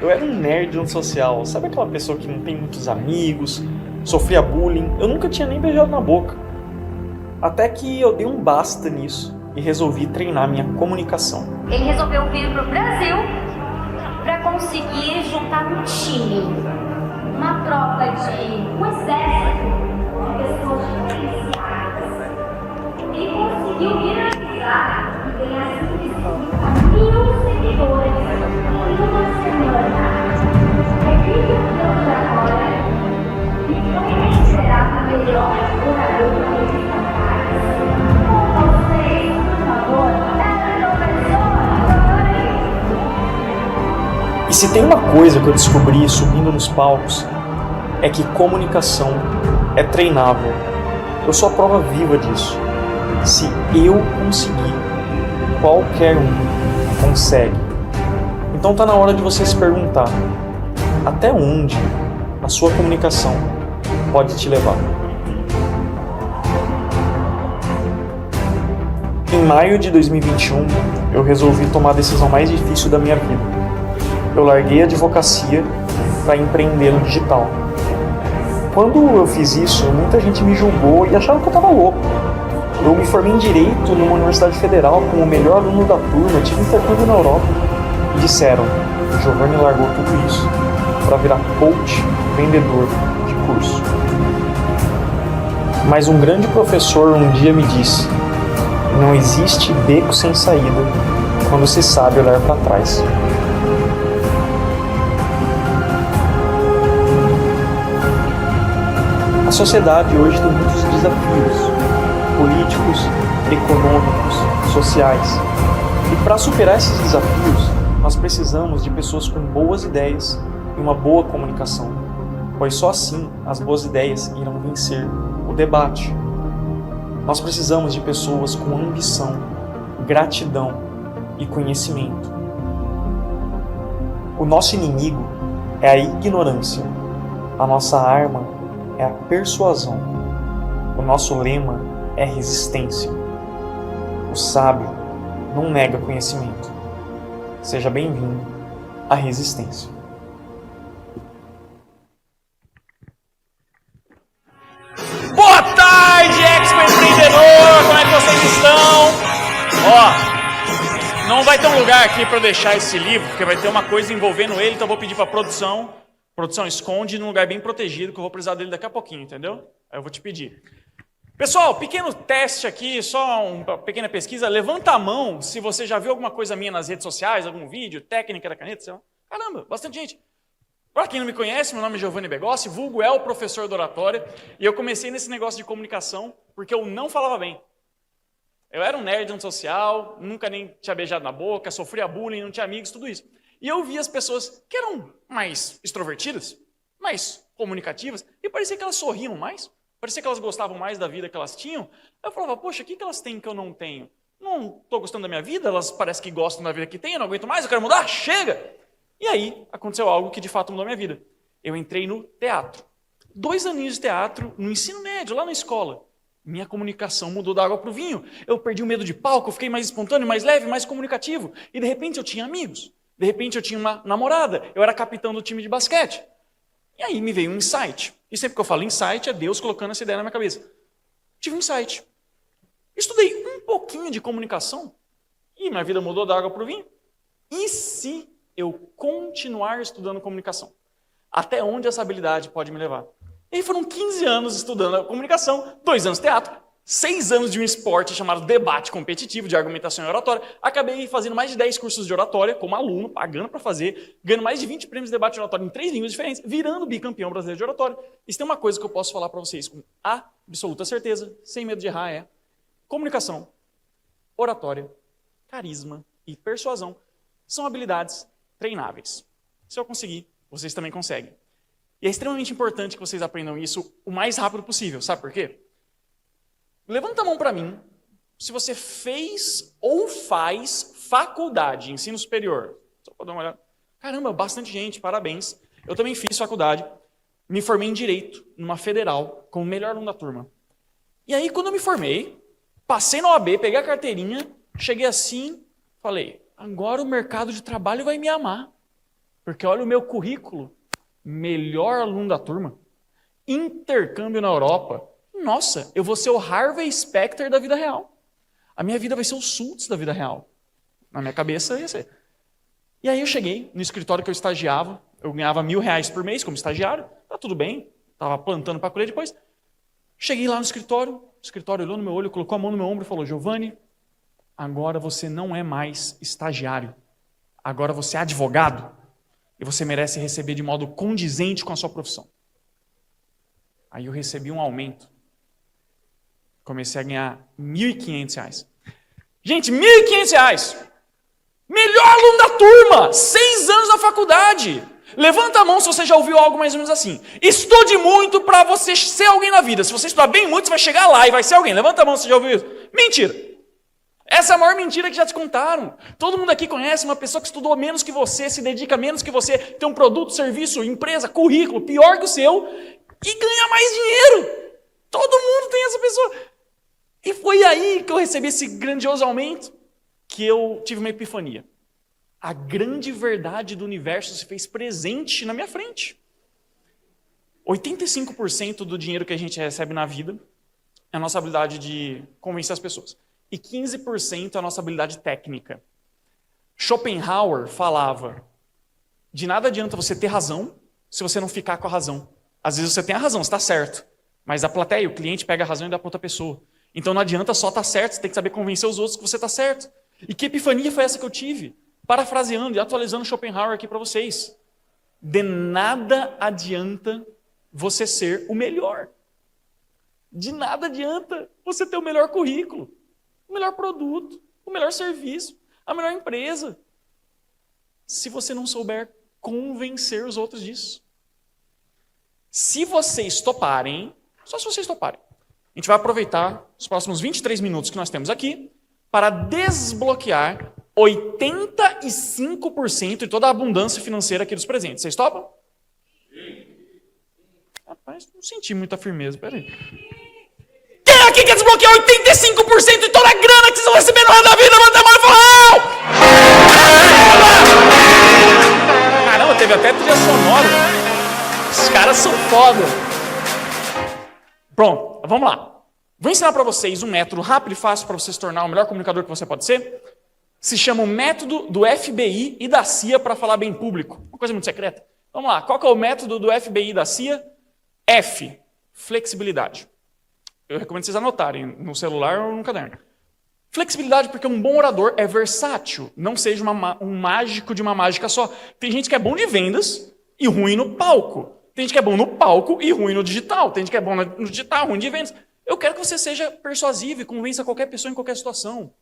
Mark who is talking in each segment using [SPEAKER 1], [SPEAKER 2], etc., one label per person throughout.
[SPEAKER 1] Eu era um nerd social, sabe aquela pessoa que não tem muitos amigos, sofria bullying? Eu nunca tinha nem beijado na boca. Até que eu dei um basta nisso e resolvi treinar minha comunicação.
[SPEAKER 2] Ele resolveu vir pro Brasil para conseguir juntar um time, uma tropa um exército de pessoas diferenciadas. Ele conseguiu viralizar e ganhar 1.000 seguidores em uma semana. É vídeo de agora e foi considerado o melhor orador da revista Times. Com vocês, por favor,
[SPEAKER 1] E se tem uma coisa que eu descobri subindo nos palcos, é que comunicação é treinável. Eu sou a prova viva disso. Se eu conseguir, qualquer um consegue. Então tá na hora de você se perguntar, até onde a sua comunicação pode te levar? Em maio de 2021, eu resolvi tomar a decisão mais difícil da minha vida. Eu larguei a advocacia para empreender no digital. Quando eu fiz isso, muita gente me julgou e achava que eu estava louco. Eu me formei em Direito numa universidade federal como o melhor aluno da turma, tive intercâmbio na Europa. E disseram, o Giovanni largou tudo isso para virar coach, vendedor de curso. Mas um grande professor um dia me disse, não existe beco sem saída quando se sabe olhar para trás. A sociedade hoje tem muitos desafios políticos, econômicos, sociais. E para superar esses desafios, nós precisamos de pessoas com boas ideias e uma boa comunicação, pois só assim as boas ideias irão vencer o debate. Nós precisamos de pessoas com ambição, gratidão e conhecimento. O nosso inimigo é a ignorância. A nossa arma é a persuasão. O nosso lema é resistência. O sábio não nega conhecimento. Seja bem-vindo à resistência.
[SPEAKER 3] Boa tarde, Expo Empreendedor! Como é que vocês estão? Ó, não vai ter um lugar aqui para eu deixar esse livro, porque vai ter uma coisa envolvendo ele, então eu vou pedir para a produção. Produção, esconde num lugar bem protegido, que eu vou precisar dele daqui a pouquinho, entendeu? Aí eu vou te pedir. Pessoal, pequeno teste aqui, só uma pequena pesquisa. Levanta a mão se você já viu alguma coisa minha nas redes sociais, algum vídeo, técnica da caneta, sei lá. Caramba, bastante gente. Para quem não me conhece, meu nome é Giovanni Begossi, vulgo é o professor da oratória, e eu comecei nesse negócio de comunicação porque eu não falava bem. Eu era um nerd social, nunca nem tinha beijado na boca, sofria bullying, não tinha amigos, tudo isso. E eu via as pessoas que eram mais extrovertidas, mais comunicativas, e parecia que elas sorriam mais, parecia que elas gostavam mais da vida que elas tinham. Eu falava, poxa, o que elas têm que eu não tenho? Não estou gostando da minha vida, elas parecem que gostam da vida que têm, eu não aguento mais, eu quero mudar, chega! E aí aconteceu algo que de fato mudou a minha vida. Eu entrei no teatro. 2 aninhos de teatro no ensino médio, lá na escola. Minha comunicação mudou da água para o vinho. Eu perdi o medo de palco, eu fiquei mais espontâneo, mais leve, mais comunicativo. E de repente eu tinha amigos. De repente eu tinha uma namorada, eu era capitão do time de basquete. E aí me veio um insight. E sempre que eu falo insight, é Deus colocando essa ideia na minha cabeça. Tive um insight. Estudei um pouquinho de comunicação e minha vida mudou da água para o vinho. E se eu continuar estudando comunicação? Até onde essa habilidade pode me levar? E aí foram 15 anos estudando a comunicação, 2 anos de teatro, 6 anos de um esporte chamado debate competitivo, de argumentação e oratória. Acabei fazendo mais de 10 cursos de oratória como aluno, pagando para fazer, ganhando mais de 20 prêmios de debate de oratória em 3 línguas diferentes, virando bicampeão brasileiro de oratória. E se tem uma coisa que eu posso falar para vocês com absoluta certeza, sem medo de errar, é comunicação, oratória, carisma e persuasão são habilidades treináveis. Se eu conseguir, vocês também conseguem. E é extremamente importante que vocês aprendam isso o mais rápido possível. Sabe por quê? Levanta a mão para mim se você fez ou faz faculdade, ensino superior. Só para dar uma olhada. Caramba, bastante gente, parabéns. Eu também fiz faculdade, me formei em Direito, numa federal, como o melhor aluno da turma. E aí, quando eu me formei, passei na OAB, peguei a carteirinha, cheguei assim, falei, agora o mercado de trabalho vai me amar. Porque olha o meu currículo. Melhor aluno da turma. Intercâmbio na Europa. Nossa, eu vou ser o Harvey Specter da vida real. A minha vida vai ser o Schultz da vida real. Na minha cabeça ia ser. E aí eu cheguei no escritório que eu estagiava. Eu ganhava R$1.000 por mês como estagiário. Tá tudo bem. Tava plantando para colher depois. Cheguei lá no escritório. O escritório olhou no meu olho, colocou a mão no meu ombro e falou: Giovanni, agora você não é mais estagiário. Agora você é advogado. E você merece receber de modo condizente com a sua profissão. Aí eu recebi um aumento. Comecei a ganhar R$1.500. Gente, R$1.500! Melhor aluno da turma! 6 anos na faculdade! Levanta a mão se você já ouviu algo mais ou menos assim. Estude muito para você ser alguém na vida. Se você estudar bem muito, você vai chegar lá e vai ser alguém. Levanta a mão se você já ouviu isso. Mentira! Essa é a maior mentira que já te contaram. Todo mundo aqui conhece uma pessoa que estudou menos que você, se dedica menos que você, tem um produto, serviço, empresa, currículo pior que o seu e ganha mais dinheiro. Todo mundo tem essa pessoa. E foi aí que eu recebi esse grandioso aumento que eu tive uma epifania. A grande verdade do universo se fez presente na minha frente. 85% do dinheiro que a gente recebe na vida é a nossa habilidade de convencer as pessoas. E 15% é a nossa habilidade técnica. Schopenhauer falava: de nada adianta você ter razão se você não ficar com a razão. Às vezes você tem a razão, você está certo. Mas a plateia, o cliente pega a razão e dá para outra pessoa. Então não adianta só estar certo, você tem que saber convencer os outros que você está certo. E que epifania foi essa que eu tive? Parafraseando e atualizando Schopenhauer aqui para vocês. De nada adianta você ser o melhor. De nada adianta você ter o melhor currículo, o melhor produto, o melhor serviço, a melhor empresa, se você não souber convencer os outros disso. Se vocês toparem, só se vocês toparem, a gente vai aproveitar os próximos 23 minutos que nós temos aqui para desbloquear 85% de toda a abundância financeira aqui dos presentes. Vocês topam? Rapaz, não senti muita firmeza, peraí. Quem aqui quer desbloquear 85% de toda a grana que vocês vão receber no resto da vida? Levanta a mão e fala: caramba, teve até trilha sonora. Os caras são foda. Pronto, vamos lá. Vou ensinar para vocês um método rápido e fácil para você se tornar o melhor comunicador que você pode ser. Se chama o método do FBI e da CIA para falar bem público. Uma coisa muito secreta. Vamos lá, qual que é o método do FBI e da CIA? F, flexibilidade. Eu recomendo vocês anotarem no celular ou no caderno. Flexibilidade porque um bom orador é versátil. Não seja um mágico de uma mágica só. Tem gente que é bom de vendas e ruim no palco. Tem gente que é bom no palco e ruim no digital. Tem gente que é bom no digital, ruim de vendas. Eu quero que você seja persuasivo e convença qualquer pessoa em qualquer situação.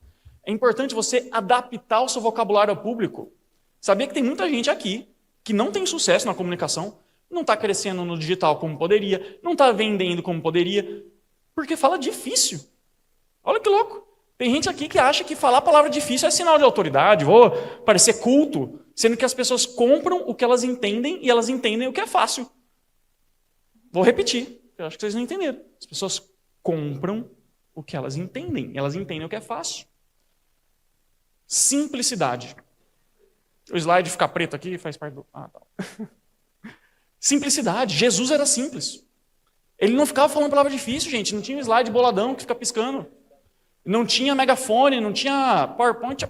[SPEAKER 3] É importante você adaptar o seu vocabulário ao público. Sabia que tem muita gente aqui que não tem sucesso na comunicação, não está crescendo no digital como poderia, não está vendendo como poderia, porque fala difícil. Olha que louco. Tem gente aqui que acha que falar a palavra difícil é sinal de autoridade, vou parecer culto, sendo que as pessoas compram o que elas entendem e elas entendem o que é fácil. Vou repetir, eu acho que vocês não entenderam. As pessoas compram o que elas entendem o que é fácil. Simplicidade. O slide ficar preto aqui faz parte do... tá. Simplicidade. Jesus era simples. Ele não ficava falando palavra difícil, gente. Não tinha um slide boladão que fica piscando. Não tinha megafone, não tinha PowerPoint.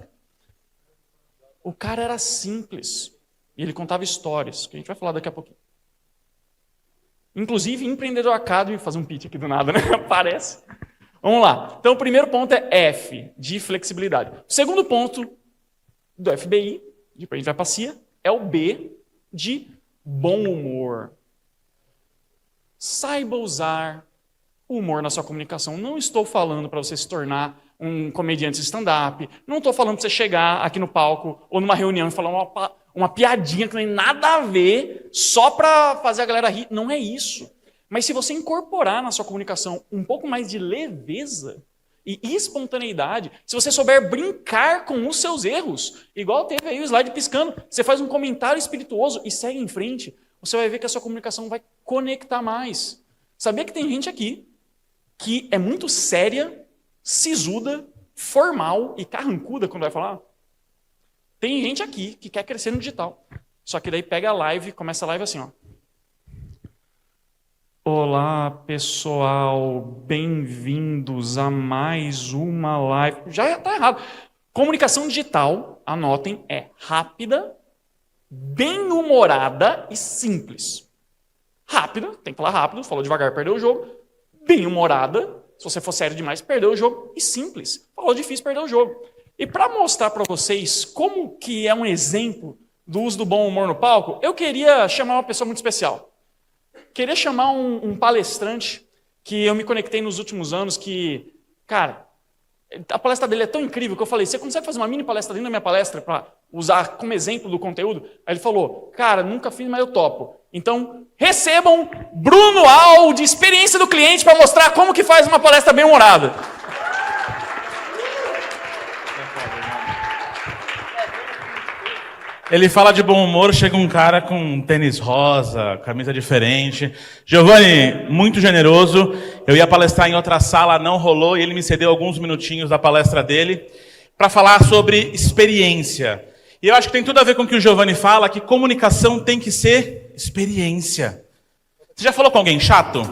[SPEAKER 3] O cara era simples. E ele contava histórias, que a gente vai falar daqui a pouquinho. Inclusive, Empreendedor Academy, fazer um pitch aqui do nada, né? Aparece. Vamos lá. Então, o primeiro ponto é F, de flexibilidade. O segundo ponto do FBI, depois a gente vai para a CIA, é o B, de bom humor. Saiba usar o humor na sua comunicação. Não estou falando para você se tornar um comediante de stand-up. Não estou falando para você chegar aqui no palco ou numa reunião e falar uma piadinha que não tem nada a ver só para fazer a galera rir. Não é isso. Mas se você incorporar na sua comunicação um pouco mais de leveza e espontaneidade, se você souber brincar com os seus erros, igual teve aí o slide piscando, você faz um comentário espirituoso e segue em frente, você vai ver que a sua comunicação vai conectar mais. Sabia que tem gente aqui que é muito séria, sisuda, formal e carrancuda quando vai falar? Tem gente aqui que quer crescer no digital. Só que daí pega a live, começa a live assim, ó. Olá, pessoal, bem-vindos a mais uma live. Já está errado. Comunicação digital, anotem, é rápida, bem-humorada e simples. Rápida, tem que falar rápido, falou devagar, perdeu o jogo. Bem-humorada, se você for sério demais, perdeu o jogo. E simples, falou difícil, perdeu o jogo. E para mostrar para vocês como que é um exemplo do uso do bom humor no palco, eu queria chamar uma pessoa muito especial. Queria chamar um palestrante que eu me conectei nos últimos anos, que, cara, a palestra dele é tão incrível que eu falei, você consegue fazer uma mini palestra dentro da minha palestra para usar como exemplo do conteúdo? Aí ele falou, cara, nunca fiz, mas eu topo. Então, recebam Bruno Al, de experiência do cliente, para mostrar como que faz uma palestra bem-humorada.
[SPEAKER 4] Ele fala de bom humor, chega um cara com tênis rosa, camisa diferente. Giovanni, muito generoso. Eu ia palestrar em outra sala, não rolou, e ele me cedeu alguns minutinhos da palestra dele para falar sobre experiência. E eu acho que tem tudo a ver com o que o Giovanni fala, que comunicação tem que ser experiência. Você já falou com alguém chato?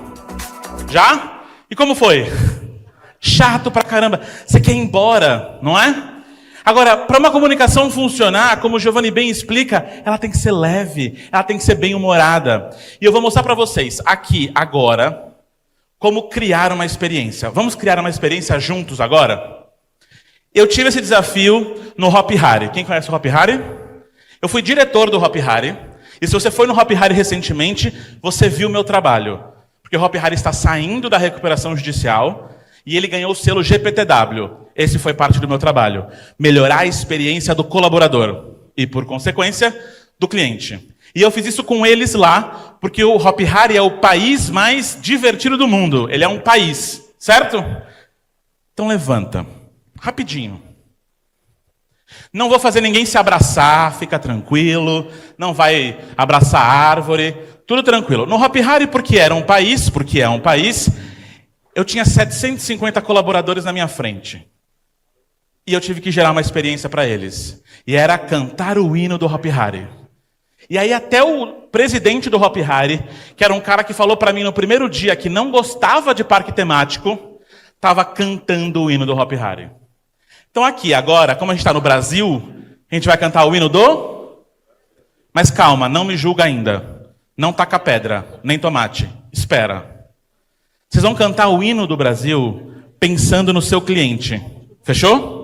[SPEAKER 4] Já? E como foi? Chato pra caramba. Você quer ir embora, não é? Agora, para uma comunicação funcionar, como o Giovanni bem explica, ela tem que ser leve, ela tem que ser bem-humorada. E eu vou mostrar para vocês, aqui, agora, como criar uma experiência. Vamos criar uma experiência juntos agora? Eu tive esse desafio no Hop Hari. Quem conhece o Hop Hari? Eu fui diretor do Hop Hari. E se você foi no Hop Hari recentemente, você viu o meu trabalho. Porque o Hop Hari está saindo da recuperação judicial e ele ganhou o selo GPTW. Esse foi parte do meu trabalho. Melhorar a experiência do colaborador e, por consequência, do cliente. E eu fiz isso com eles lá, porque o Hop Hari é o país mais divertido do mundo. Ele é um país, certo? Então levanta, rapidinho. Não vou fazer ninguém se abraçar, fica tranquilo. Não vai abraçar a árvore, tudo tranquilo. No Hop Hari, porque é um país, eu tinha 750 colaboradores na minha frente. E eu tive que gerar uma experiência para eles. E era cantar o hino do Hop Hari. E aí até o presidente do Hop Hari, que era um cara que falou para mim no primeiro dia que não gostava de parque temático, estava cantando o hino do Hop Hari. Então aqui, agora, como a gente está no Brasil, a gente vai cantar o hino do... Mas calma, não me julga ainda. Não taca pedra, nem tomate. Espera. Vocês vão cantar o hino do Brasil pensando no seu cliente. Fechou?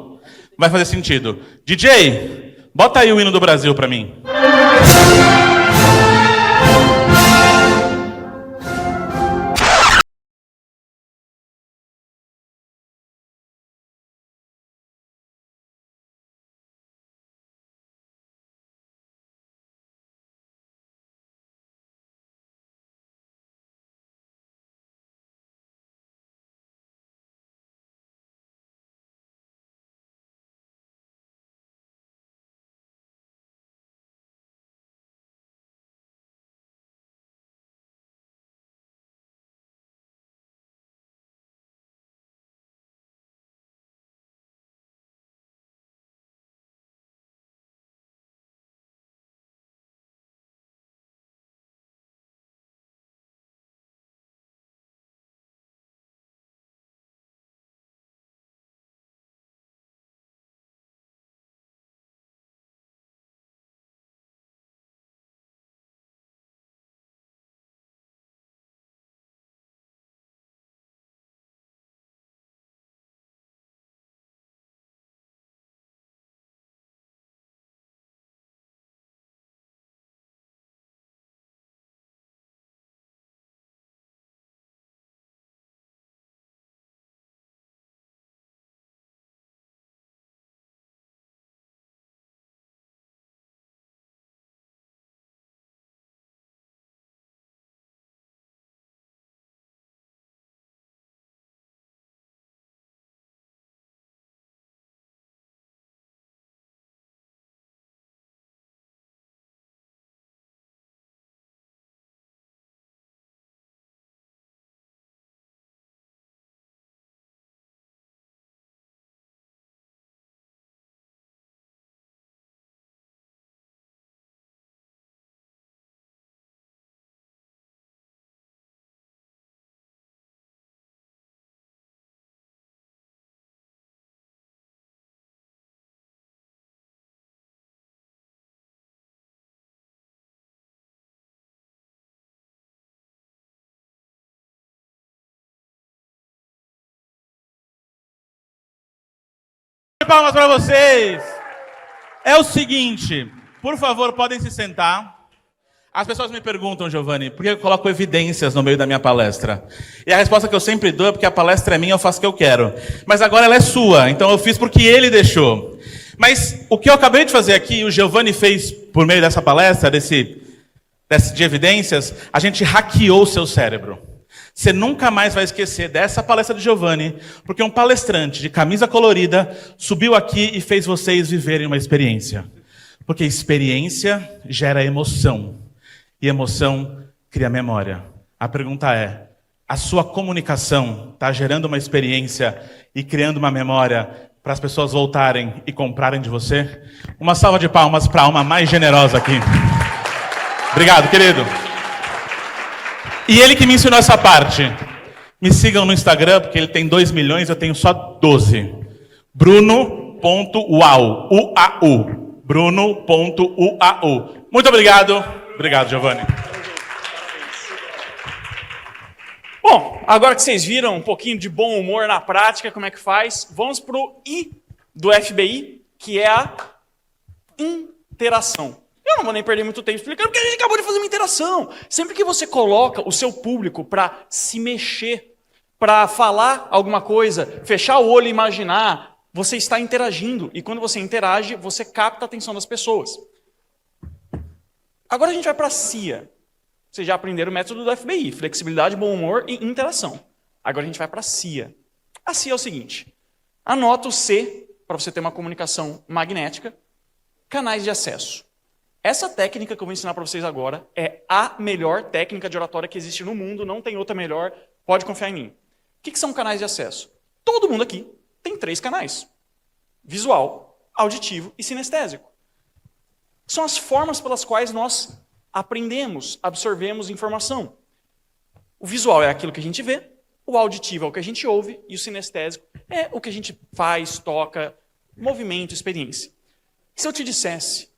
[SPEAKER 4] Vai fazer sentido. DJ, bota aí o hino do Brasil para mim. Palmas para vocês. É o seguinte, por favor, podem se sentar. As pessoas me perguntam, Giovanni, por que eu coloco evidências no meio da minha palestra? E a resposta que eu sempre dou é porque a palestra é minha, eu faço o que eu quero. Mas agora ela é sua, então eu fiz porque ele deixou. Mas o que eu acabei de fazer aqui, o Giovanni fez por meio dessa palestra, de evidências, a gente hackeou o seu cérebro. Você nunca mais vai esquecer dessa palestra de Giovanni, porque um palestrante de camisa colorida subiu aqui e fez vocês viverem uma experiência. Porque experiência gera emoção. E emoção cria memória. A pergunta é, a sua comunicação está gerando uma experiência e criando uma memória para as pessoas voltarem e comprarem de você? Uma salva de palmas para a alma mais generosa aqui. Obrigado, querido. E ele que me ensinou essa parte. Me sigam no Instagram, porque ele tem 2 milhões, eu tenho só 12. Bruno.uau. U-A-U. Bruno.uau. Muito obrigado. Obrigado, Giovanni.
[SPEAKER 3] Bom, agora que vocês viram um pouquinho de bom humor na prática, como é que faz, vamos para o I do FBI, que é a interação. Eu não vou nem perder muito tempo explicando, porque a gente acabou de fazer uma interação. Sempre que você coloca o seu público para se mexer, para falar alguma coisa, fechar o olho e imaginar, você está interagindo. E quando você interage, você capta a atenção das pessoas. Agora a gente vai para a CIA. Vocês já aprenderam o método do FBI, flexibilidade, bom humor e interação. Agora a gente vai para a CIA. A CIA é o seguinte, anota o C, para você ter uma comunicação magnética, canais de acesso. Essa técnica que eu vou ensinar para vocês agora é a melhor técnica de oratória que existe no mundo, não tem outra melhor, pode confiar em mim. O que são canais de acesso? Todo mundo aqui tem 3 canais. Visual, auditivo e sinestésico. São as formas pelas quais nós aprendemos, absorvemos informação. O visual é aquilo que a gente vê, o auditivo é o que a gente ouve e o sinestésico é o que a gente faz, toca, movimento, experiência. Se eu te dissesse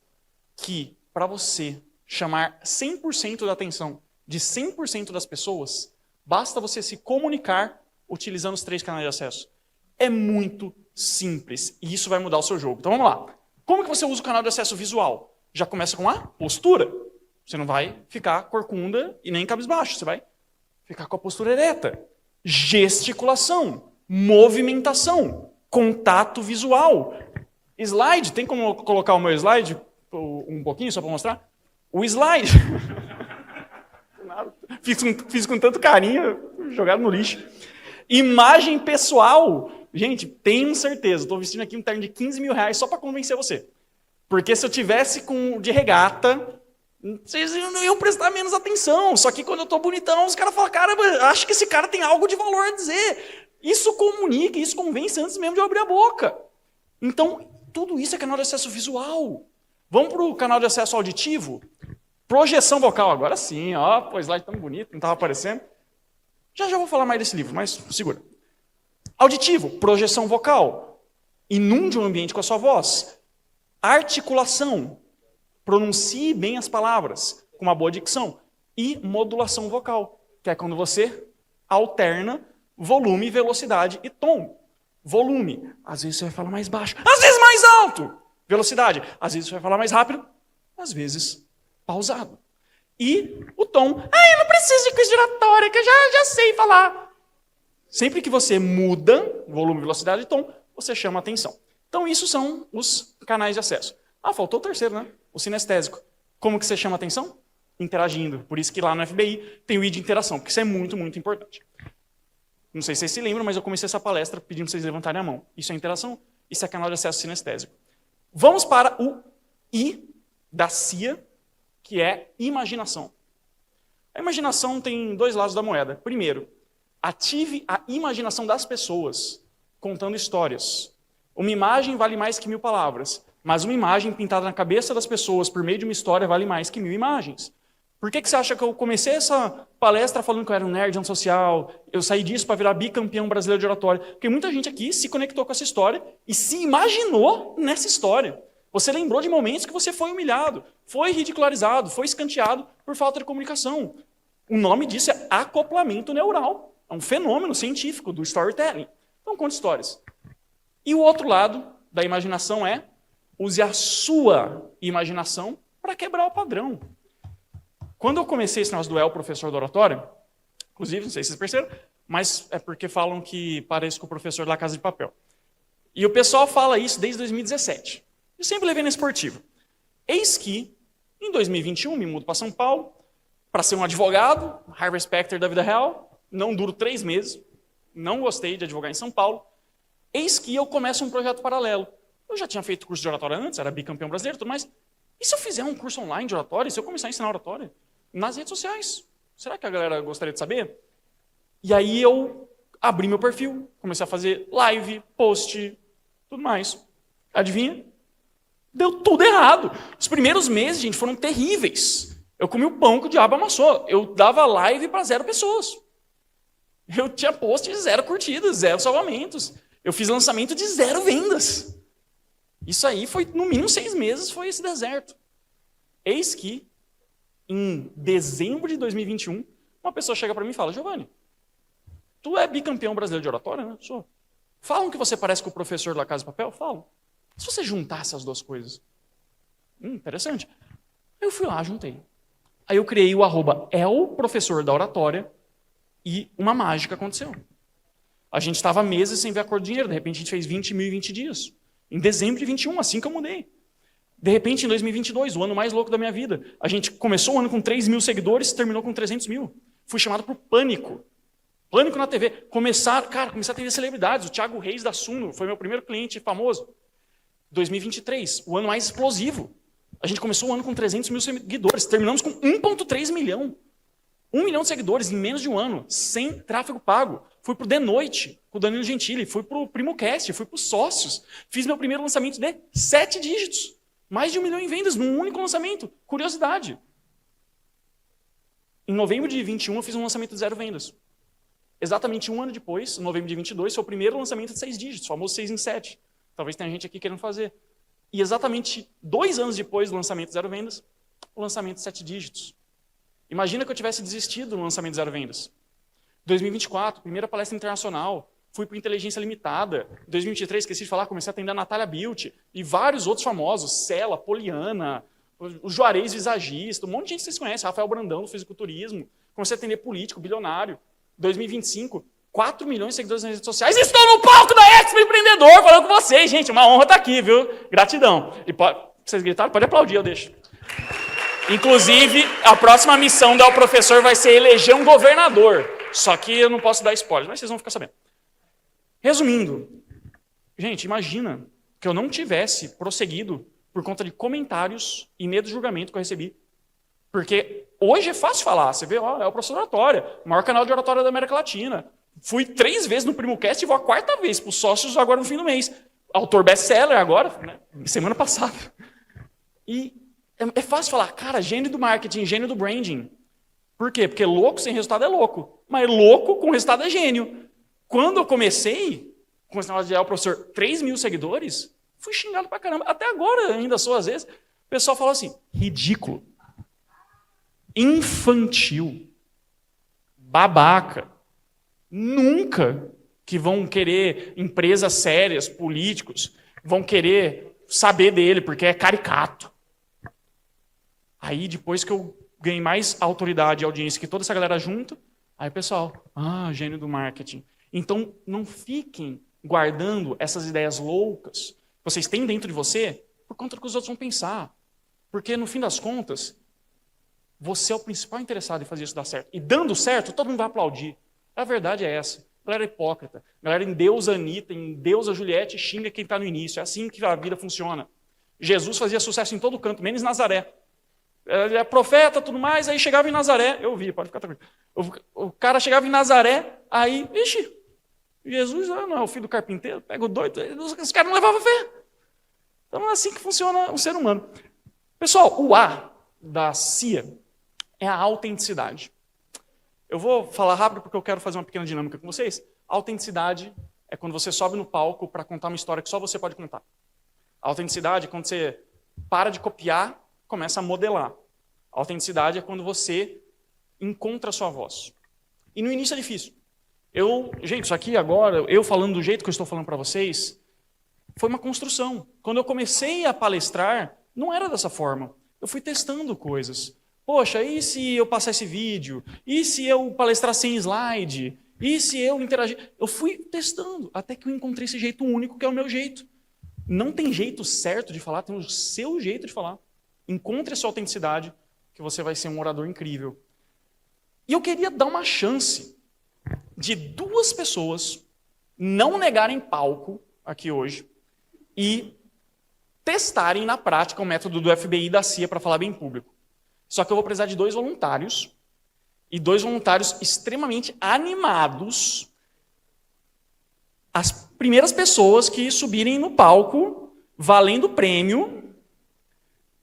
[SPEAKER 3] que para você chamar 100% da atenção de 100% das pessoas, basta você se comunicar utilizando os 3 canais de acesso. É muito simples e isso vai mudar o seu jogo. Então vamos lá. Como que você usa o canal de acesso visual? Já começa com a postura. Você não vai ficar corcunda e nem cabisbaixo, você vai ficar com a postura ereta. Gesticulação, movimentação, contato visual. Slide, tem como colocar o meu slide um pouquinho só para mostrar? O slide. Fiz com tanto carinho, jogado no lixo. Imagem pessoal. Gente, tenho certeza, estou vestindo aqui um terno de 15 mil reais só para convencer você. Porque se eu tivesse de regata, vocês não iam prestar menos atenção. Só que quando eu estou bonitão, os caras falam, caramba, acho que esse cara tem algo de valor a dizer. Isso comunica, isso convence antes mesmo de eu abrir a boca. Então, tudo isso é canal de acesso visual. Vamos para o canal de acesso auditivo? Projeção vocal, agora sim, ó, o slide tão bonito, não estava aparecendo. Já vou falar mais desse livro, mas segura. Auditivo, projeção vocal. Inunde o ambiente com a sua voz. Articulação, pronuncie bem as palavras, com uma boa dicção. E modulação vocal, que é quando você alterna volume, velocidade e tom. Volume, às vezes você vai falar mais baixo, às vezes mais alto. Velocidade, às vezes você vai falar mais rápido, às vezes pausado. E o tom, eu não preciso de coisa giratória, que eu já sei falar. Sempre que você muda volume, velocidade e tom, você chama a atenção. Então isso são os canais de acesso. Faltou o terceiro, né? O sinestésico. Como que você chama a atenção? Interagindo. Por isso que lá no FBI tem o I de interação, porque isso é muito, muito importante. Não sei se vocês se lembram, mas eu comecei essa palestra pedindo para vocês levantarem a mão. Isso é interação, isso é canal de acesso sinestésico. Vamos para o I da CIA, que é imaginação. A imaginação tem 2 lados da moeda. Primeiro, ative a imaginação das pessoas, contando histórias. Uma imagem vale mais que 1000 palavras, mas uma imagem pintada na cabeça das pessoas por meio de uma história vale mais que 1000 imagens. Por que você acha que eu comecei essa palestra falando que eu era um nerd antissocial? Eu saí disso para virar bicampeão brasileiro de oratória. Porque muita gente aqui se conectou com essa história e se imaginou nessa história. Você lembrou de momentos que você foi humilhado, foi ridicularizado, foi escanteado por falta de comunicação. O nome disso é acoplamento neural. É um fenômeno científico do storytelling. Então, conta histórias. E o outro lado da imaginação é use a sua imaginação para quebrar o padrão. Quando eu comecei esse negócio do El Professor da Oratória, inclusive, não sei se vocês perceberam, mas é porque falam que pareço com o professor da Casa de Papel. E o pessoal fala isso desde 2017. Eu sempre levei na esportiva. Eis que, em 2021, me mudo para São Paulo, para ser um advogado, Harvey Specter da vida real, não duro 3 meses, não gostei de advogar em São Paulo. Eis que eu começo um projeto paralelo. Eu já tinha feito curso de oratória antes, era bicampeão brasileiro e tudo mais. E se eu fizer um curso online de oratória, se eu começar a ensinar oratória nas redes sociais? Será que a galera gostaria de saber? E aí eu abri meu perfil, comecei a fazer live, post, tudo mais. Adivinha? Deu tudo errado. Os primeiros meses, gente, foram terríveis. Eu comi o pão que o diabo amassou. Eu dava live para 0 pessoas. Eu tinha post de 0 curtidas, 0 salvamentos. Eu fiz lançamento de 0 vendas. Isso aí foi, no mínimo, 6 meses, foi esse deserto. Eis que, em dezembro de 2021, uma pessoa chega para mim e fala, Giovanni, tu é bicampeão brasileiro de oratória, né? Sou. Falam que você parece com o professor da Casa de Papel? Falam. Se você juntasse as duas coisas. Interessante. Eu fui lá, juntei. Aí eu criei o @elprofessor da oratória e uma mágica aconteceu. A gente estava meses sem ver a cor do dinheiro. De repente a gente fez 20 mil em 20 dias. Em dezembro de 21, assim que eu mudei. De repente, em 2022, o ano mais louco da minha vida, a gente começou o ano com 3 mil seguidores e terminou com 300 mil. Fui chamado por Pânico. Pânico na TV. Comecei a atender celebridades. O Thiago Reis da Suno foi meu primeiro cliente famoso. 2023, o ano mais explosivo. A gente começou o ano com 300 mil seguidores. Terminamos com 1,3 milhão. 1 milhão de seguidores em menos de um ano, sem tráfego pago. Fui pro The Noite, com o Danilo Gentili. Fui pro PrimoCast, fui pros sócios. Fiz meu primeiro lançamento de 7 dígitos. Mais de 1 milhão em vendas num único lançamento. Curiosidade. Em novembro de 21, eu fiz um lançamento de 0 vendas. Exatamente um ano depois, em novembro de 22, foi o primeiro lançamento de 6 dígitos, o famoso 6 em 7. Talvez tenha gente aqui querendo fazer. E exatamente 2 anos depois do lançamento de 0 vendas, o lançamento de 7 dígitos. Imagina que eu tivesse desistido no lançamento de 0 vendas. 2024, primeira palestra internacional. Fui para Inteligência Limitada. 2023, esqueci de falar, comecei a atender a Natália Bilt e vários outros famosos. Cela, Poliana, o Juarez Visagista, um monte de gente que vocês conhecem. Rafael Brandão, do fisiculturismo. Comecei a atender político, bilionário. 2025, 4 milhões de seguidores nas redes sociais. Estou no palco da Expo Empreendedor falando com vocês, gente. Uma honra estar aqui, viu? Gratidão. E vocês gritaram? Pode aplaudir, eu deixo. Inclusive, a próxima missão do professor vai ser eleger um governador. Só que eu não posso dar spoiler, mas vocês vão ficar sabendo. Resumindo, gente, imagina que eu não tivesse prosseguido por conta de comentários e medo de julgamento que eu recebi. Porque hoje é fácil falar, você vê, ó, é o professor de oratória, o maior canal de oratória da América Latina. Fui 3 vezes no PrimoCast e vou a 4ª vez para os sócios agora no fim do mês. Autor best-seller agora, né, semana passada. E é fácil falar, cara, gênio do marketing, gênio do branding. Por quê? Porque louco sem resultado é louco, mas louco com resultado é gênio. Quando eu comecei, com esse negócio de o professor, 3 mil seguidores, fui xingado pra caramba. Até agora ainda sou, às vezes. O pessoal fala assim, ridículo, infantil, babaca. Nunca que vão querer empresas sérias, políticos, vão querer saber dele, porque é caricato. Aí, depois que eu ganhei mais autoridade e audiência que toda essa galera junta, aí o pessoal, gênio do marketing. Então, não fiquem guardando essas ideias loucas que vocês têm dentro de você por conta do que os outros vão pensar. Porque, no fim das contas, você é o principal interessado em fazer isso dar certo. E dando certo, todo mundo vai aplaudir. A verdade é essa. A galera é hipócrita. A galera endeusa a Anitta, endeusa a Juliette e xinga quem está no início. É assim que a vida funciona. Jesus fazia sucesso em todo canto, menos em Nazaré. Ele é profeta, tudo mais, aí chegava em Nazaré. Eu vi, pode ficar tranquilo. O cara chegava em Nazaré, aí, Jesus não é o filho do carpinteiro, pega o doido, os caras não levavam fé. Então é assim que funciona o ser humano. Pessoal, o A da CIA é a autenticidade. Eu vou falar rápido porque eu quero fazer uma pequena dinâmica com vocês. A autenticidade é quando você sobe no palco para contar uma história que só você pode contar. A autenticidade é quando você para de copiar, começa a modelar. A autenticidade é quando você encontra a sua voz. E no início é difícil. Gente, isso aqui agora, eu falando do jeito que eu estou falando para vocês, foi uma construção. Quando eu comecei a palestrar, não era dessa forma. Eu fui testando coisas. Poxa, e se eu passar esse vídeo? E se eu palestrar sem slide? E se eu interagir? Eu fui testando, até que eu encontrei esse jeito único, que é o meu jeito. Não tem jeito certo de falar, tem o seu jeito de falar. Encontre a sua autenticidade, que você vai ser um orador incrível. E eu queria dar uma chance de 2 pessoas não negarem palco aqui hoje e testarem na prática o método do FBI e da CIA para falar bem em público. Só que eu vou precisar de 2 voluntários, e 2 voluntários extremamente animados. As primeiras pessoas que subirem no palco, valendo prêmio.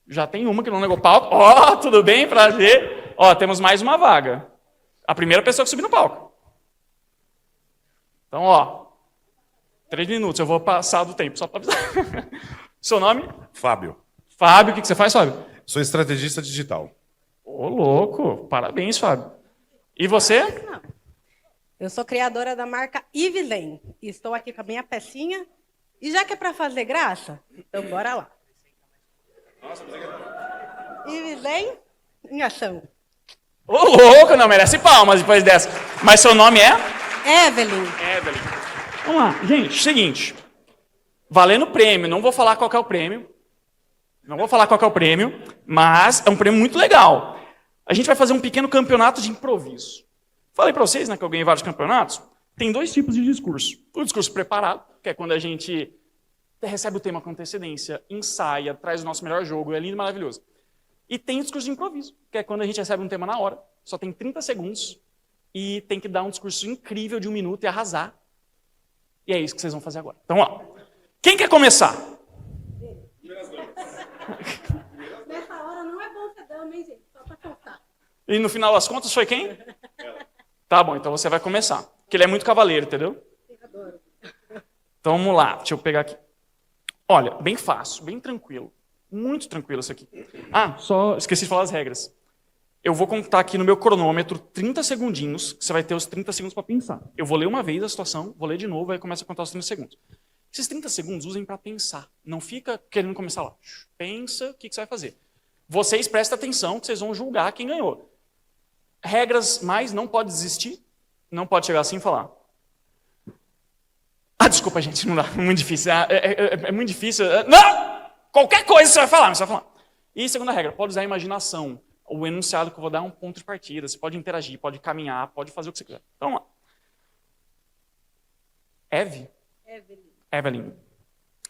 [SPEAKER 3] Já tem uma que não negou palco. Ó, tudo bem, prazer. Ó, temos mais uma vaga. A primeira pessoa que subir no palco. Então, ó, 3 minutos, eu vou passar do tempo, só para avisar. Seu nome?
[SPEAKER 5] Fábio.
[SPEAKER 3] Fábio, o que você faz, Fábio?
[SPEAKER 5] Sou estrategista digital.
[SPEAKER 3] Ô, louco, parabéns, Fábio. E você?
[SPEAKER 6] Não. Eu sou criadora da marca Ivilen. Estou aqui com a minha pecinha. E já que é para fazer graça, então bora lá. Ivilen em ação.
[SPEAKER 3] Ô, louco, não merece palmas depois dessa. Mas seu nome é?
[SPEAKER 6] Evelyn.
[SPEAKER 3] Evelyn. Vamos lá, gente, seguinte. Valendo prêmio, não vou falar qual que é o prêmio. Não vou falar qual que é o prêmio, mas é um prêmio muito legal. A gente vai fazer um pequeno campeonato de improviso. Falei para vocês, né, que eu ganhei vários campeonatos. Tem 2 tipos de discurso. O discurso preparado, que é quando a gente recebe o tema com antecedência, ensaia, traz o nosso melhor jogo, é lindo e maravilhoso. E tem o discurso de improviso, que é quando a gente recebe um tema na hora, só tem 30 segundos, e tem que dar um discurso incrível de 1 minuto e arrasar. E é isso que vocês vão fazer agora. Então, ó, quem quer começar?
[SPEAKER 6] Nessa hora não é bom ser dama, hein, gente? Só para contar.
[SPEAKER 3] E no final das contas foi quem? Tá bom, então você vai começar. Porque ele é muito cavaleiro, entendeu?
[SPEAKER 6] Adoro.
[SPEAKER 3] Então vamos lá, deixa eu pegar aqui. Olha, bem fácil, bem tranquilo. Muito tranquilo isso aqui. Ah, só esqueci de falar as regras. Eu vou contar aqui no meu cronômetro 30 segundinhos, que você vai ter os 30 segundos para pensar. Eu vou ler uma vez a situação, vou ler de novo, aí começa a contar os 30 segundos. Esses 30 segundos usem para pensar. Não fica querendo começar lá. Pensa o que você vai fazer. Vocês prestem atenção que vocês vão julgar quem ganhou. Regras mais, não pode desistir. Não pode chegar assim e falar. Ah, desculpa, gente, não dá. É muito difícil. É muito difícil. Não! Qualquer coisa você vai falar, você vai falar. E segunda regra, pode usar a imaginação. O enunciado que eu vou dar é um ponto de partida. Você pode interagir, pode caminhar, pode fazer o que você quiser. Então, vamos lá.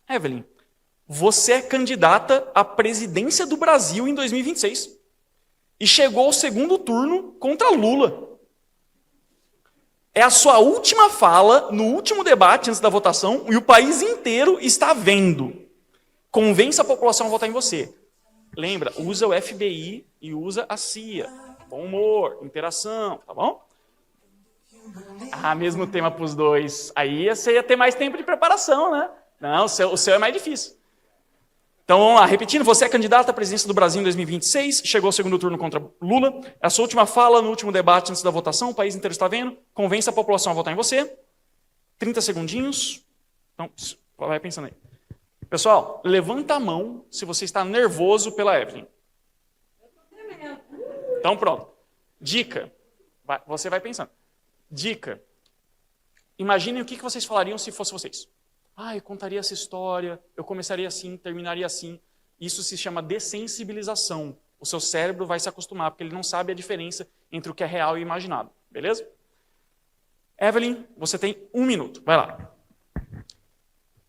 [SPEAKER 3] Evelyn, você é candidata à presidência do Brasil em 2026. E chegou ao 2º turno contra Lula. É a sua última fala no último debate antes da votação e o país inteiro está vendo. Convença a população a votar em você. Lembra, usa o FBI e usa a CIA. Bom humor, interação, tá bom? Ah, mesmo tema para os 2. Aí você ia ter mais tempo de preparação, né? Não, o seu é mais difícil. Então, vamos lá. Repetindo, você é candidata à presidência do Brasil em 2026, chegou ao 2º turno contra Lula. É a sua última fala no último debate antes da votação, o país inteiro está vendo. Convence a população a votar em você. 30 segundinhos. Então, vai pensando aí. Pessoal, levanta a mão se você está nervoso pela Evelyn. Então, pronto. Dica. Você vai pensando. Dica. Imaginem o que vocês falariam se fosse vocês. Ah, eu contaria essa história, eu começaria assim, terminaria assim. Isso se chama dessensibilização. O seu cérebro vai se acostumar, porque ele não sabe a diferença entre o que é real e imaginado. Beleza? Evelyn, você tem 1 minuto. Vai lá.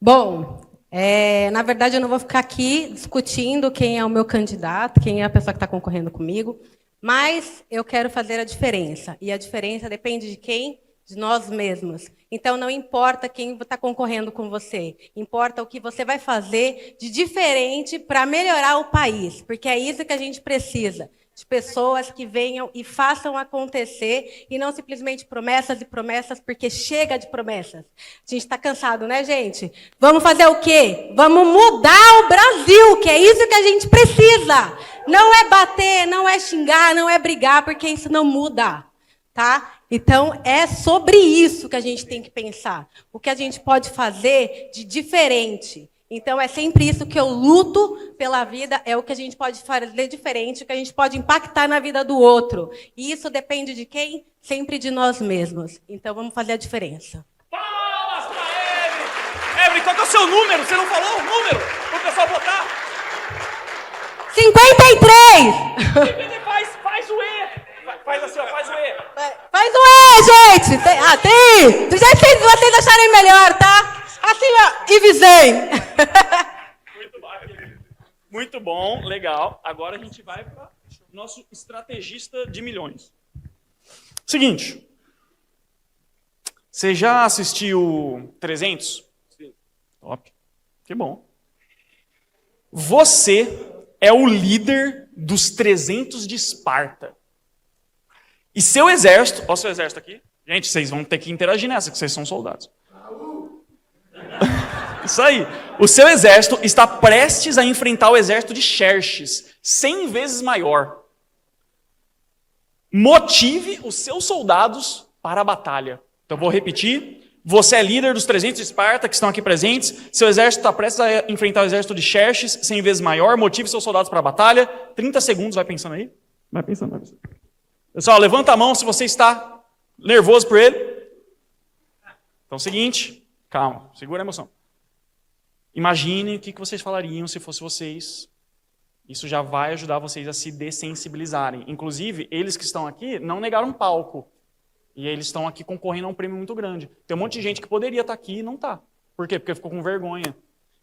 [SPEAKER 6] Bom, na verdade eu não vou ficar aqui discutindo quem é o meu candidato, quem é a pessoa que está concorrendo comigo, mas eu quero fazer a diferença. E a diferença depende de quem? De nós mesmos. Então, não importa quem está concorrendo com você, importa o que você vai fazer de diferente para melhorar o país, porque é isso que a gente precisa, de pessoas que venham e façam acontecer, e não simplesmente promessas e promessas, porque chega de promessas. A gente está cansado, né, gente? Vamos fazer o quê? Vamos mudar o Brasil, que é isso que a gente precisa. Não é bater, não é xingar, não é brigar, porque isso não muda, tá? Então, é sobre isso que a gente tem que pensar. O que a gente pode fazer de diferente. Então, é sempre isso que eu luto pela vida, é o que a gente pode fazer diferente, o que a gente pode impactar na vida do outro. E isso depende de quem? Sempre de nós mesmos. Então, vamos fazer a diferença.
[SPEAKER 3] Palmas pra Evelyn! Evelyn, qual que é o seu número? Você não falou o número para o pessoal votar?
[SPEAKER 6] 53!
[SPEAKER 3] Faz o E! Faz assim, ó, faz o E.
[SPEAKER 6] Faz o E, gente! Tem! Do jeito que vocês acharem melhor, tá? Assim, ó, e visem!
[SPEAKER 3] Muito bom, legal. Agora a gente vai para o nosso estrategista de milhões. Seguinte. Você já assistiu 300? Sim. Top. Que bom. Você é o líder dos 300 de Esparta. E seu exército... Olha o seu exército aqui. Gente, vocês vão ter que interagir nessa, que vocês são soldados. Isso aí. O seu exército está prestes a enfrentar o exército de Xerxes, 100 vezes maior. Motive os seus soldados para a batalha. Então, vou repetir. Você é líder dos 300 de Esparta, que estão aqui presentes. Seu exército está prestes a enfrentar o exército de Xerxes, 100 vezes maior. Motive seus soldados para a batalha. 30 segundos, vai pensando aí. Vai pensando. Pessoal, levanta a mão se você está nervoso por ele. Então, é o seguinte. Calma, segura a emoção. Imagine o que vocês falariam se fosse vocês. Isso já vai ajudar vocês a se dessensibilizarem. Inclusive, eles que estão aqui não negaram um palco. E eles estão aqui concorrendo a um prêmio muito grande. Tem um monte de gente que poderia estar aqui e não está. Por quê? Porque ficou com vergonha.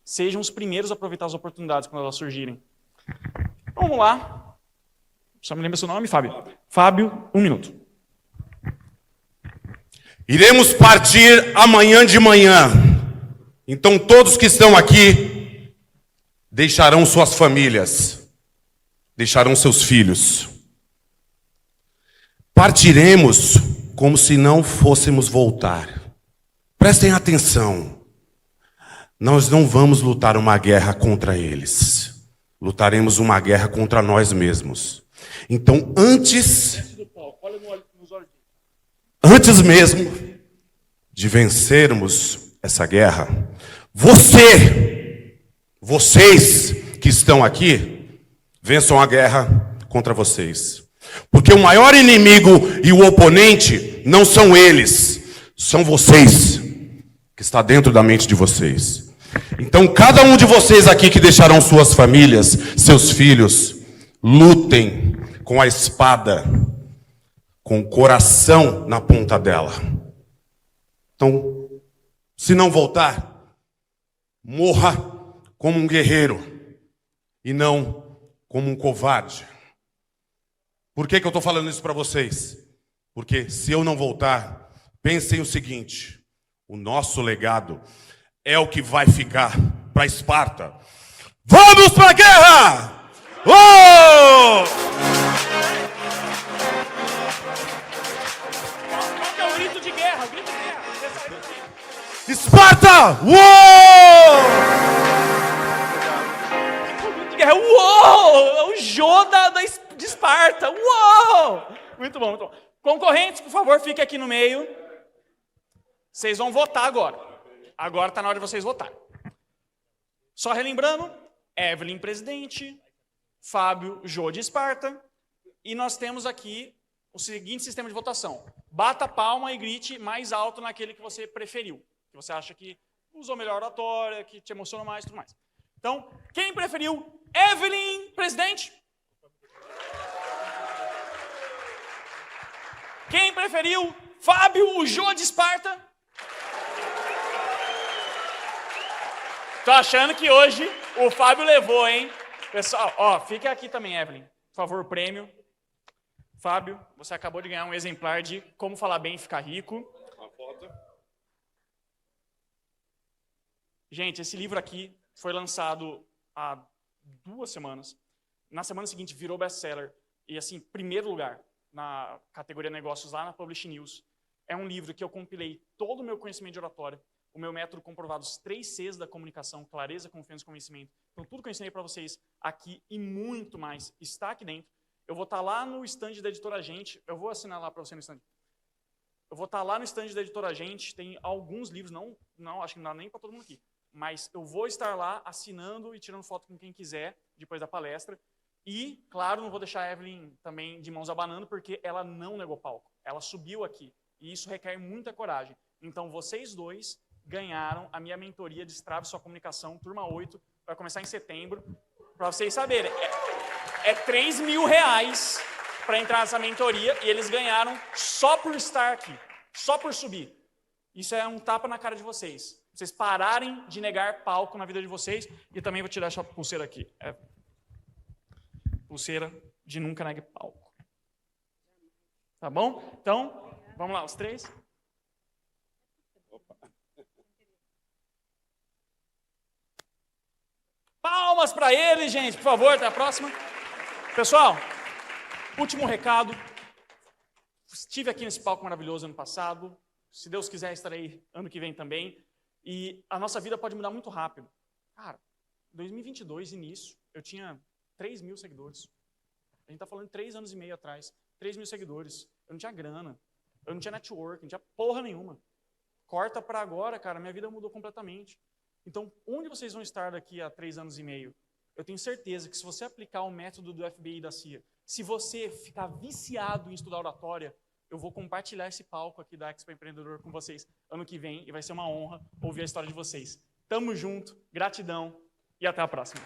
[SPEAKER 3] Sejam os primeiros a aproveitar as oportunidades quando elas surgirem. Vamos lá. Só me lembra seu nome, Fábio? Fábio, 1 minuto.
[SPEAKER 5] Iremos partir amanhã de manhã. Então todos que estão aqui deixarão suas famílias, deixarão seus filhos. Partiremos como se não fôssemos voltar. Prestem atenção. Nós não vamos lutar uma guerra contra eles. Lutaremos uma guerra contra nós mesmos. Então, antes mesmo de vencermos essa guerra, vocês que estão aqui, vençam a guerra contra vocês. Porque o maior inimigo e o oponente não são eles, são vocês, que está dentro da mente de vocês. Então, cada um de vocês aqui que deixarão suas famílias, seus filhos, lutem com a espada, com o coração na ponta dela. Então, se não voltar, morra como um guerreiro e não como um covarde. Por que eu estou falando isso para vocês? Porque se eu não voltar, pensem o seguinte: o nosso legado é o que vai ficar para Esparta. Vamos para a guerra! Oh!
[SPEAKER 3] Qual que é o grito de guerra? O grito de guerra.
[SPEAKER 5] Esparta! Uou!
[SPEAKER 3] O grito de guerra. Uou! É o Jô de Esparta. Uou! Muito bom, muito bom. Concorrentes, por favor, fiquem aqui no meio. Vocês vão votar agora. Agora está na hora de vocês votarem. Só relembrando, Evelyn presidente, Fábio Jô de Esparta. E nós temos aqui o seguinte sistema de votação. Bata a palma e grite mais alto naquele que você preferiu. Que você acha que usou melhor oratória, que te emocionou mais e tudo mais. Então, quem preferiu Evelyn presidente? Quem preferiu Fábio, o Jô de Esparta? Tô achando que hoje o Fábio levou, hein? Pessoal, ó, fica aqui também, Evelyn. Por favor, o prêmio. Fábio, você acabou de ganhar um exemplar de Como Falar Bem e Ficar Rico. Uma foto. Gente, esse livro aqui foi lançado há 2 semanas. Na semana seguinte virou best-seller. E assim, primeiro lugar na categoria negócios lá na Publish News. É um livro que eu compilei todo o meu conhecimento de oratória, o meu método comprovado, os 3 Cs da comunicação, clareza, confiança e convencimento. Então, tudo que eu ensinei para vocês aqui e muito mais está aqui dentro. Eu vou estar lá no stand da Editora Gente. Eu vou assinar lá para você no stand. Eu vou estar lá no stand da Editora Gente, tem alguns livros, não acho que não dá nem para todo mundo aqui, mas eu vou estar lá assinando e tirando foto com quem quiser depois da palestra. E, claro, não vou deixar a Evelyn também de mãos abanando, porque ela não negou palco. Ela subiu aqui. E isso requer muita coragem. Então, vocês dois ganharam a minha mentoria Destrave Sua Comunicação, turma 8, vai começar em setembro. Para vocês saberem, é R$3.000 para entrar nessa mentoria e eles ganharam só por estar aqui, só por subir. Isso é um tapa na cara de vocês. Vocês pararem de negar palco na vida de vocês. E também vou tirar essa pulseira aqui. Pulseira de nunca negue palco. Tá bom? Então, vamos lá, os três. Palmas para ele, gente, por favor, até a próxima. Pessoal, último recado. Estive aqui nesse palco maravilhoso ano passado. Se Deus quiser, estarei ano que vem também. E a nossa vida pode mudar muito rápido. Cara, 2022, início, eu tinha 3.000 seguidores. A gente está falando de 3 anos e meio atrás. 3.000 seguidores. Eu não tinha grana. Eu não tinha network. Não tinha porra nenhuma. Corta para agora, cara, minha vida mudou completamente. Então, onde vocês vão estar daqui a 3 anos e meio? Eu tenho certeza que se você aplicar o método do FBI e da CIA, se você ficar viciado em estudar oratória, eu vou compartilhar esse palco aqui da Expo Empreendedor com vocês ano que vem e vai ser uma honra ouvir a história de vocês. Tamo junto, gratidão e até a próxima.